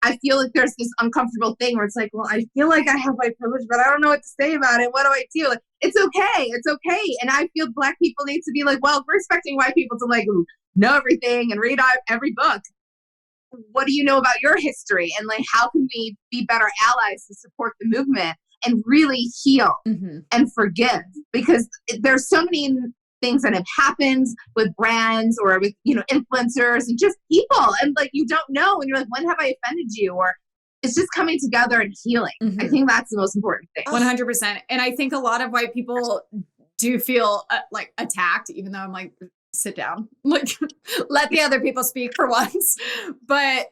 I feel like there's this uncomfortable thing where it's like, well, I feel like I have white privilege, but I don't know what to say about it. What do I do? Like, it's okay. It's okay. And I feel Black people need to be like, well, we're expecting white people to like know everything and read every book. What do you know about your history? And like, how can we be better allies to support the movement and really heal and forgive? Because there's so many things that have happened with brands or with, you know, influencers and just people. And like, you don't know. And you're like, when have I offended you? Or it's just coming together and healing. I think that's the most important thing. 100%. And I think a lot of white people do feel like attacked, even though I'm like, sit down, like let the other people speak for once. But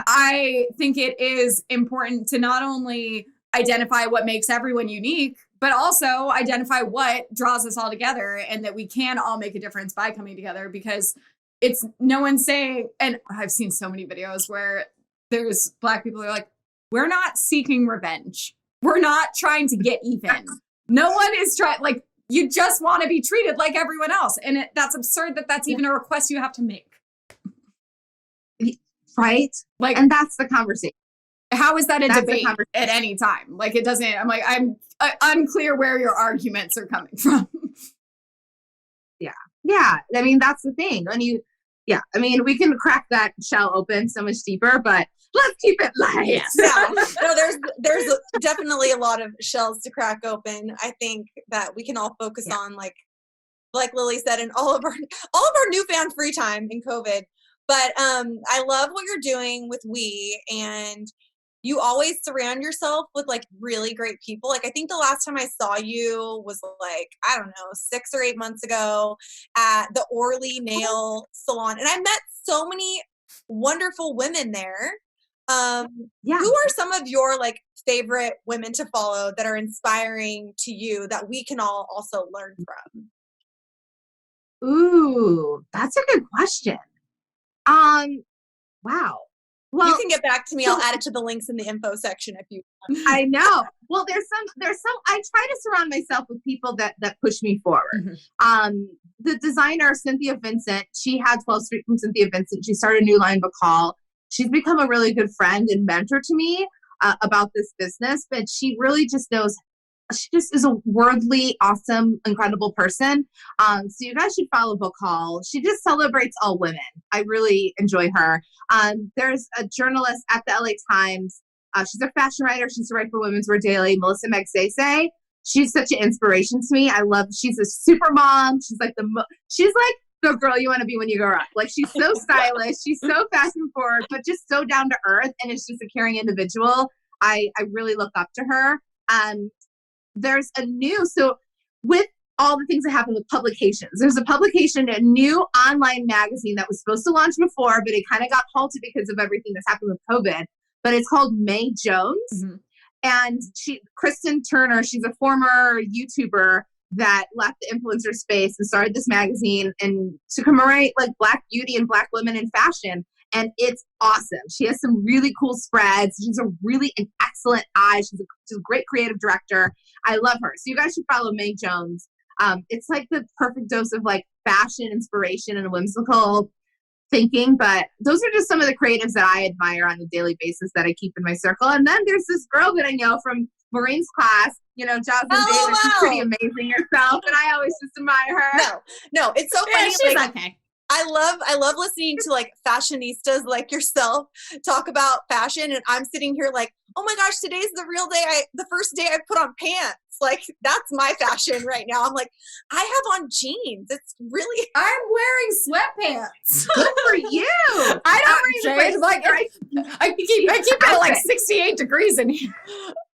I think it is important to not only identify what makes everyone unique, but also identify what draws us all together and that we can all make a difference by coming together, because it's no one saying, and I've seen so many videos where there's Black people who are like, we're not seeking revenge. We're not trying to get even. No one is trying, like, you just want to be treated like everyone else. And that's absurd that that's even a request you have to make. Right? Like, and that's the conversation. How is that a debate at any time? Like, it doesn't, I'm like, I'm unclear where your arguments are coming from. Yeah. I mean, that's the thing. I mean, we can crack that shell open so much deeper, but let's keep it light. Yes. Yeah. No, there's definitely a lot of shells to crack open. I think that we can all focus on like Lily said, in all of our newfound free time in COVID. But I love what you're doing with and you always surround yourself with like really great people. Like I think the last time I saw you was like, I don't know, 6 or 8 months ago at the Orly Nail Salon. And I met so many wonderful women there. Who are some of your like favorite women to follow that are inspiring to you that we can all also learn from? Ooh, that's a good question. Wow. Well, you can get back to me. I'll add it to the links in the info section if you want. I know. Well, there's some, I try to surround myself with people that push me forward. Mm-hmm. The designer, Cynthia Vincent, she had 12th Street from Cynthia Vincent. She started a new line, Bacall. She's become a really good friend and mentor to me about this business, but she really just knows, she just is a worldly, awesome, incredible person. So you guys should follow Bacall. She just celebrates all women. I really enjoy her. There's a journalist at the LA Times. She's a fashion writer. She used to write for Women's Wear Daily, Melissa Chataigne. She's such an inspiration to me. She's a super mom. She's like the girl you want to be when you grow up. Like she's so stylish. She's so fashion forward, but just so down to earth. And it's just a caring individual. I really look up to her. There's so with all the things that happen with publications, there's a new online magazine that was supposed to launch before, but it kind of got halted because of everything that's happened with COVID, but it's called May Jones. Mm-hmm. And Kristen Turner, she's a former YouTuber that left the influencer space and started this magazine and to commemorate like Black beauty and Black women in fashion. And it's awesome. She has some really cool spreads. She's an excellent eye. She's a great creative director. I love her. So you guys should follow May Jones. It's like the perfect dose of like fashion inspiration and whimsical thinking. But those are just some of the creatives that I admire on a daily basis that I keep in my circle. And then there's this girl that I know from Maureen's class, Jocelyn Davis. She's pretty amazing herself. And I always just admire her. No, it's so funny. She's okay. I love listening to like fashionistas like yourself talk about fashion, and I'm sitting here like, oh my gosh, today's the first day I put on pants. Like that's my fashion right now. I'm like, I have on jeans. It's really. I'm wearing sweatpants. Good for you. I don't wear like I keep it at like 68 degrees in here.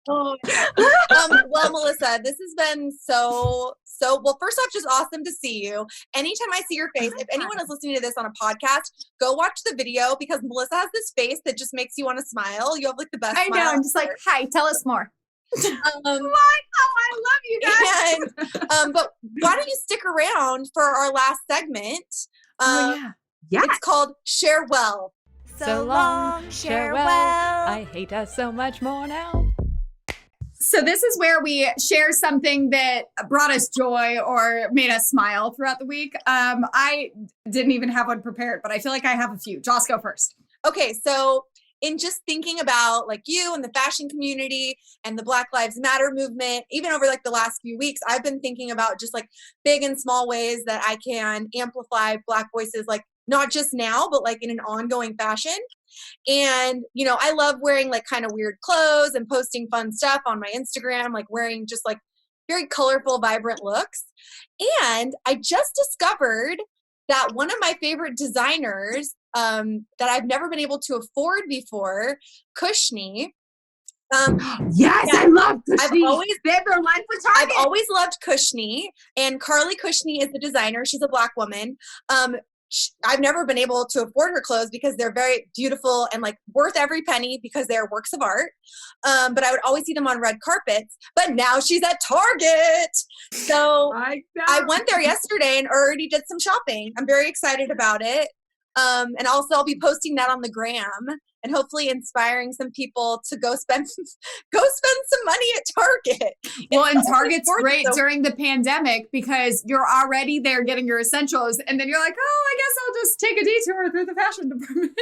Oh. Well, Melissa, this has been so well, first off, just awesome to see you. Anytime I see your face, if anyone is listening to this on a podcast, go watch the video because Melissa has this face that just makes you want to smile. You have like the best smile. I know. I'm just like, hi, tell us more. I love you guys. And, but why don't you stick around for our last segment? Yeah. It's called Share Well. So long, share well. I hate us so much more now. So this is where we share something that brought us joy or made us smile throughout the week. I didn't even have one prepared, but I feel like I have a few. Joss, go first. Okay, so in just thinking about like you and the fashion community and the Black Lives Matter movement, even over like the last few weeks, I've been thinking about just like big and small ways that I can amplify Black voices, like not just now, but like in an ongoing fashion. And, I love wearing like kind of weird clothes and posting fun stuff on my Instagram, like wearing just like very colorful, vibrant looks. And I just discovered that one of my favorite designers that I've never been able to afford before, Cushney. Yes, I love Cushney. I've always loved Cushney, and Carly Cushney is the designer. She's a Black woman. I've never been able to afford her clothes because they're very beautiful and like worth every penny because they're works of art. But I would always see them on red carpets. But now she's at Target. So I went there yesterday and already did some shopping. I'm very excited about it. And also I'll be posting that on the gram and hopefully inspiring some people to go spend some money at Target. Well, and Target's great during the pandemic because you're already there getting your essentials. And then you're like, oh, I guess I'll just take a detour through the fashion department.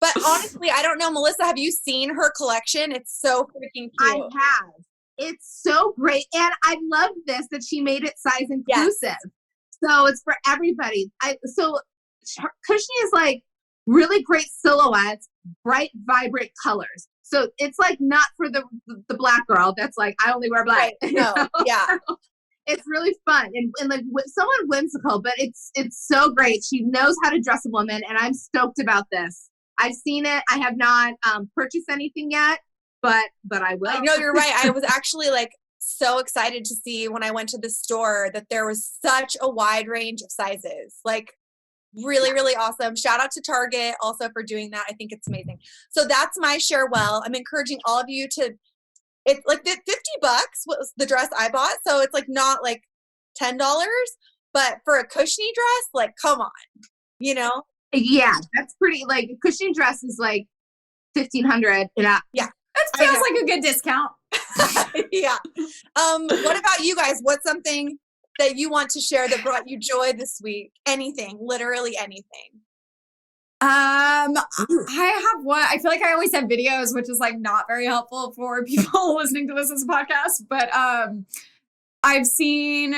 But honestly, I don't know, Melissa, have you seen her collection? It's so freaking cute. I have. It's so great. And I love this, that she made it size inclusive. Yes. So it's for everybody. So Cushiony is like really great silhouettes, bright, vibrant colors. So it's like not for the black girl that's like, I only wear black. Right. No, yeah. It's really fun and like somewhat whimsical, but it's so great. She knows how to dress a woman, and I'm stoked about this. I've seen it. I have not purchased anything yet, but I will. No, you're right. I was actually like so excited to see when I went to the store that there was such a wide range of sizes. Like really, really awesome. Shout out to Target also for doing that. I think it's amazing. So that's my share well. I'm encouraging all of you to, it's like $50 was the dress I bought. So it's like not like $10, but for a cushiony dress, like, come on, you know? Yeah, that's pretty, like a cushiony dress is like $1,500. Yeah. That feels like a good discount. Yeah. What about you guys? What's something that you want to share that brought you joy this week? Anything, literally anything. I have one. I feel like I always have videos, which is like not very helpful for people listening to this as a podcast, but I've seen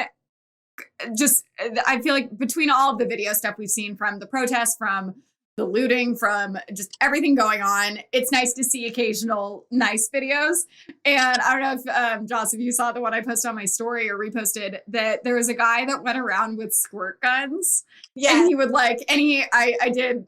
I feel like between all of the video stuff we've seen from the protests, from the looting, from just everything going on, it's nice to see occasional nice videos. And I don't know if, Joss, if you saw the one I posted on my story or reposted, that there was a guy that went around with squirt guns. Yeah. And he would like, I'm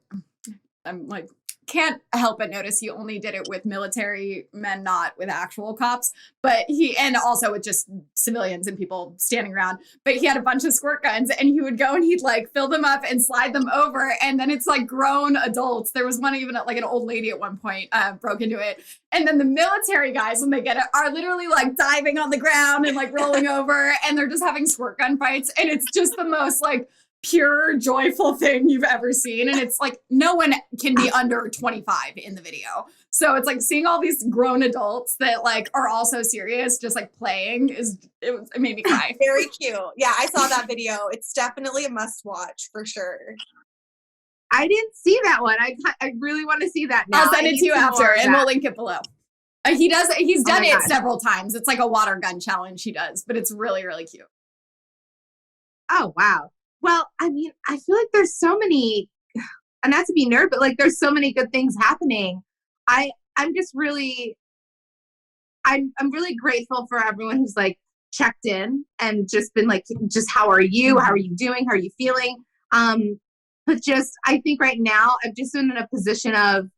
like, can't help but notice he only did it with military men, not with actual cops, and also with just civilians and people standing around. But he had a bunch of squirt guns, and he would go and he'd like fill them up and slide them over. And then it's like grown adults. There was one even like an old lady at one point broke into it. And then the military guys, when they get it, are literally like diving on the ground and like rolling over, and they're just having squirt gun fights. And it's just the most like pure joyful thing you've ever seen. And it's like no one can be under 25 in the video. So it's like seeing all these grown adults that like are also serious, just like playing it made me cry. Very cute. Yeah, I saw that video. It's definitely a must watch for sure. I didn't see that one. I really want to see that now. I'll send it to you after and we'll link it below. He's done it several times. It's like a water gun challenge he does, but it's really, really cute. Oh, wow. Well, I mean, I feel like there's so many, and not to be nerd, but like there's so many good things happening. I'm just really, I'm really grateful for everyone who's like checked in and just been like, just how are you? How are you doing? How are you feeling? But just, I think right now I've just been in a position of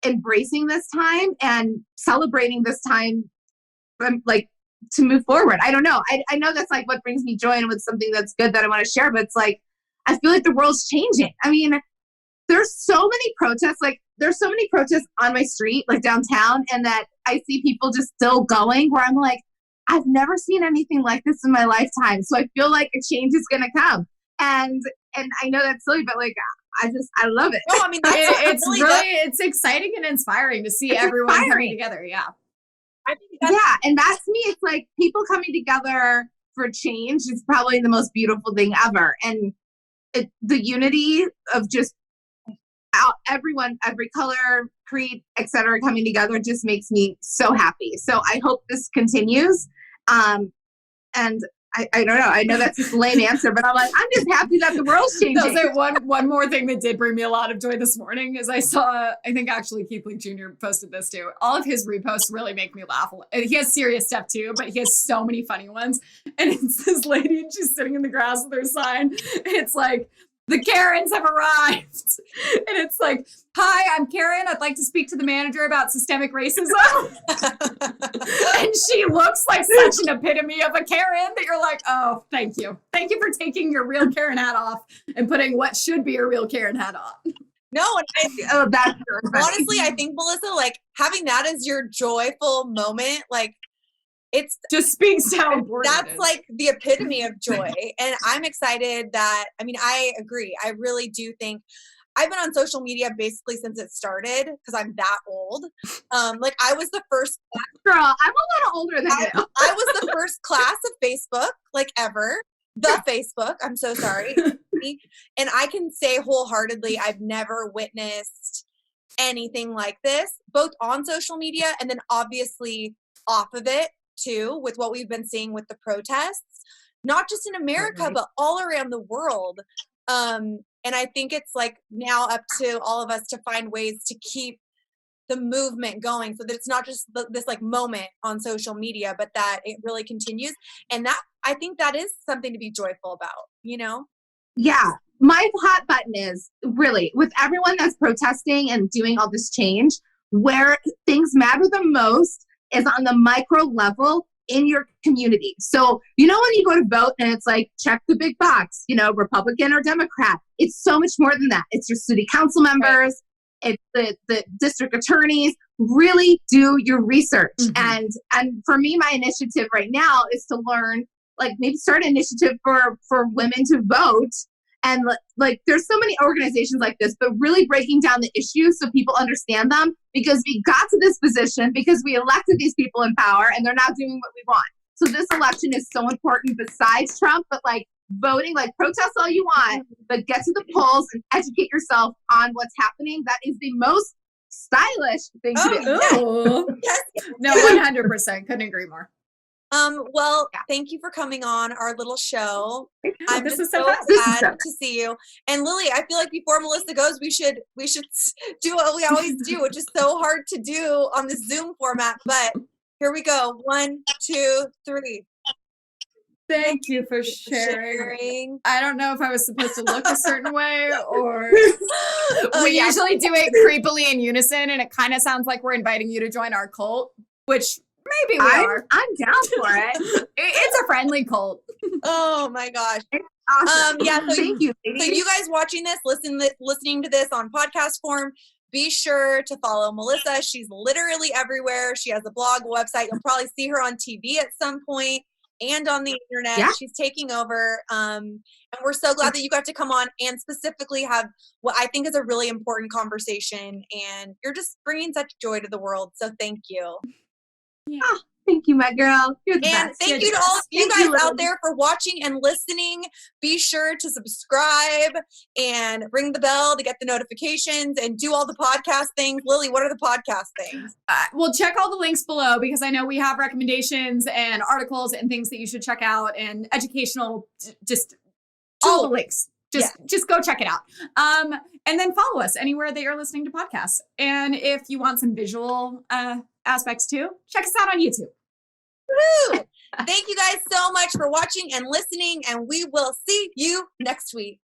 embracing this time and celebrating this time from like, to move forward. I don't know. I know that's like what brings me joy and what's something that's good that I want to share, but it's like, I feel like the world's changing. I mean, there's so many protests, like there's so many protests on my street, like downtown, and that I see people just still going where I'm like, I've never seen anything like this in my lifetime. So I feel like a change is going to come. And I know that's silly, but like, I love it. No, I mean, it's exciting and inspiring to see everyone coming together. Yeah. I think and that's me. It's like people coming together for change is probably the most beautiful thing ever. And the unity of just everyone, every color, creed, etc., coming together just makes me so happy. So I hope this continues. And I don't know. I know that's just a lame answer, but I'm like, I'm just happy that the world's changing. I'll say one more thing that did bring me a lot of joy this morning is I saw, I think actually Keith Lee Jr. posted this too. All of his reposts really make me laugh. He has serious stuff too, but he has so many funny ones. And it's this lady and she's sitting in the grass with her sign. And it's like, the Karens have arrived. And it's like, hi, I'm Karen. I'd like to speak to the manager about systemic racism. And she looks like such an epitome of a Karen that you're like, oh, thank you. Thank you for taking your real Karen hat off and putting what should be a real Karen hat on. No, and that's honestly, I think, Melissa, like having that as your joyful moment, like It's just speaks to how important that's like the epitome of joy. And I'm excited that, I mean, I agree. I really do think I've been on social media basically since it started because I'm that old. Like I was the first girl, I'm a little older than you. I was the first class of Facebook, like ever. The Facebook. I'm so sorry. And I can say wholeheartedly, I've never witnessed anything like this, both on social media and then obviously off of it too, with what we've been seeing with the protests, not just in America, but all around the world. And I think it's like now up to all of us to find ways to keep the movement going so that it's not just this like moment on social media, but that it really continues. And that, I think that is something to be joyful about, you know? Yeah. My hot button is really with everyone that's protesting and doing all this change, where things matter the most is on the micro level in your community. So, you know, when you go to vote and it's like, check the big box, you know, Republican or Democrat, it's so much more than that. It's your city council members, it's the district attorneys. Really do your research. And for me, my initiative right now is to learn, like maybe start an initiative for women to vote. And like, there's so many organizations like this, but really breaking down the issues so people understand them, because we got to this position because we elected these people in power and they're not doing what we want. So this election is so important besides Trump, but like voting, like protest all you want, but get to the polls and educate yourself on what's happening. That is the most stylish thing to do. Yes. No, 100%. Couldn't agree more. Well, thank you for coming on our little show. I'm this just is so glad to see you. And Lily, I feel like before Melissa goes, we should do what we always do, which is so hard to do on the Zoom format. But here we go. 1, 2, 3. Thank you for sharing. I don't know if I was supposed to look a certain way or we usually do it creepily in unison, and it kind of sounds like we're inviting you to join our cult, which maybe we are. I'm down for it. It's a friendly cult. Oh my gosh. Awesome. Yeah. So thank you. So you guys watching this, listening to this on podcast form, be sure to follow Melissa. She's literally everywhere. She has a blog, website. You'll probably see her on TV at some point and on the internet. Yeah. She's taking over. And we're so glad that you got to come on and specifically have what I think is a really important conversation. And you're just bringing such joy to the world. So thank you. Yeah. Oh, thank you, my girl. You're the and best. Thank you to all of you guys out there for watching and listening. Be sure to subscribe and ring the bell to get the notifications and do all the podcast things. Lily, what are the podcast things? Well, check all the links below, because I know we have recommendations and articles and things that you should check out, and educational, just all the links. Just go check it out. And then follow us anywhere that you're listening to podcasts. And if you want some visual aspects too, check us out on YouTube. Woo! Thank you guys so much for watching and listening, and we will see you next week.